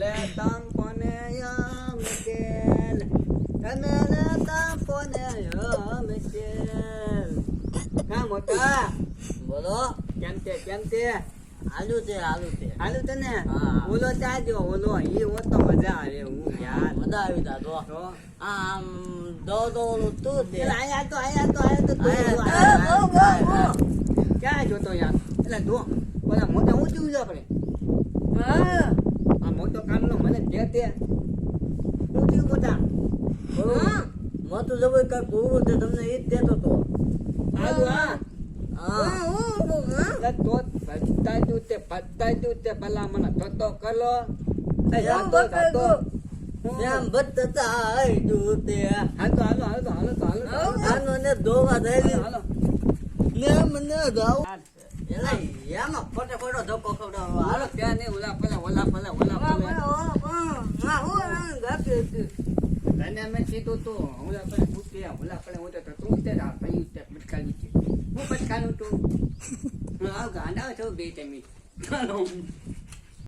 લે તમ કોને યમ કેલ તમે લે તમ કોને યમ કેલ કા મોટા બોલો કેમ તે આલુ છે હાલું તને હા. ઓલો ચાજો ઓલો ઈ હોતો મજા આવે હું યાર મજા આવી તા તો તો આમ દો ઓલું તું દે એટલે આયા તો ક્યાં જોતો યાર એટલે જો ઓલા મોટા હું જોઉં આપણે આ મોટો કાનનો મને જે હું થયું મોટા મોટું જબર કઈ પૂરું છે તમને ઈ જ દેતો તો આવું હા હા તો ભત્તા તે ભલા મને ધોતો કરલો એમ બતાતો એમ બતતા દૂતે હાલો આનો ને દોવા દેલી હાલો ને મને ગાવ એલા એમાં ફોટો ધક્કો ખવડાવો હાલો ત્યાં નહીં ઓલા તને મેં કીધું તો ઓલા પેલા પૂછ્યા ઓલા પેલા હોતે તો તું તે આ ભાઈ તે મટકાવી છે હું મટકાનું તું ગાંડા છો બે તમે